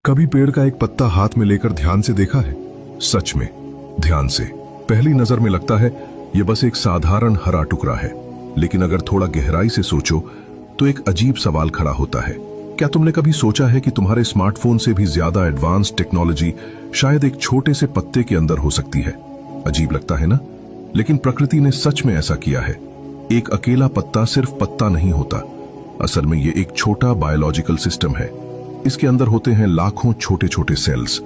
कभी पेड़ का एक पत्ता हाथ में लेकर ध्यान से देखा है? सच में ध्यान से। पहली नजर में लगता है यह बस एक साधारण हरा टुकड़ा है, लेकिन अगर थोड़ा गहराई से सोचो तो एक अजीब सवाल खड़ा होता है। क्या तुमने कभी सोचा है कि तुम्हारे स्मार्टफोन से भी ज्यादा एडवांस टेक्नोलॉजी शायद एक छोटे से पत्ते के अंदर हो सकती है? अजीब लगता है ना? लेकिन प्रकृति ने सच में ऐसा किया है। एक अकेला पत्ता सिर्फ पत्ता नहीं होता, असल में ये एक छोटा बायोलॉजिकल सिस्टम है। इसके अंदर होते हैं लाखों छोटे छोटे सेल्स,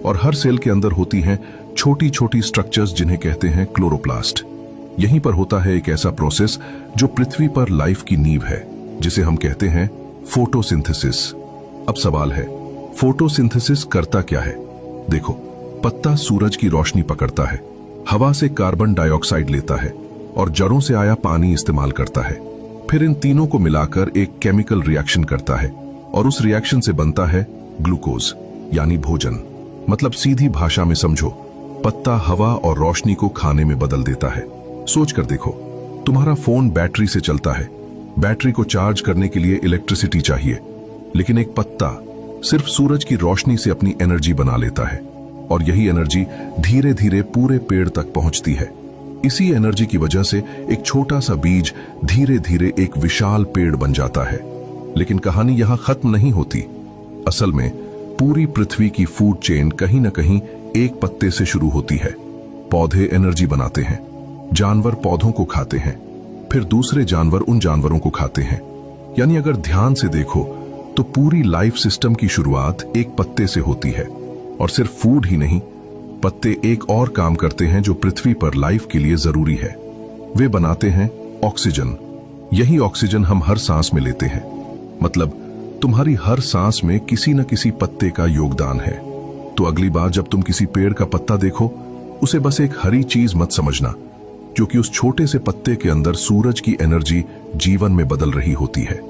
और हर सेल के अंदर होती हैं छोटी छोटी स्ट्रक्चर्स जिन्हें कहते हैं क्लोरोप्लास्ट। यहीं पर होता है एक ऐसा प्रोसेस जो पृथ्वी पर लाइफ की नींव है, जिसे हम कहते हैं फोटोसिंथेसिस। अब सवाल है, फोटोसिंथेसिस करता क्या है? देखो, पत्ता सूरज की रोशनी पकड़ता है, हवा से कार्बन डाइऑक्साइड लेता है और जड़ों से आया पानी इस्तेमाल करता है। फिर इन तीनों को मिलाकर एक केमिकल रिएक्शन करता है और उस रिएक्शन से बनता है ग्लूकोज, यानी भोजन। मतलब सीधी भाषा में समझो, पत्ता हवा और रोशनी को खाने में बदल देता है। सोच कर देखो, तुम्हारा फोन बैटरी से चलता है। बैटरी को चार्ज करने के लिए इलेक्ट्रिसिटी चाहिए, लेकिन एक पत्ता सिर्फ सूरज की रोशनी से अपनी एनर्जी बना लेता है, और यही एनर्जी धीरे धीरे पूरे पेड़ तक पहुंचती है। इसी एनर्जी की वजह से एक छोटा सा बीज धीरे धीरे एक विशाल पेड़ बन जाता है। लेकिन कहानी यहां खत्म नहीं होती। असल में पूरी पृथ्वी की फूड चेन कहीं न कहीं एक पत्ते से शुरू होती है। पौधे एनर्जी बनाते हैं, जानवर पौधों को खाते हैं, फिर दूसरे जानवर उन जानवरों को खाते हैं। यानी अगर ध्यान से देखो तो पूरी लाइफ सिस्टम की शुरुआत एक पत्ते से होती है। और सिर्फ फूड ही नहीं, पत्ते एक और काम करते हैं जो पृथ्वी पर लाइफ के लिए जरूरी है। वे बनाते हैं ऑक्सीजन। यही ऑक्सीजन हम हर सांस में लेते हैं। मतलब तुम्हारी हर सांस में किसी न किसी पत्ते का योगदान है। तो अगली बार जब तुम किसी पेड़ का पत्ता देखो, उसे बस एक हरी चीज मत समझना, क्योंकि उस छोटे से पत्ते के अंदर सूरज की एनर्जी जीवन में बदल रही होती है।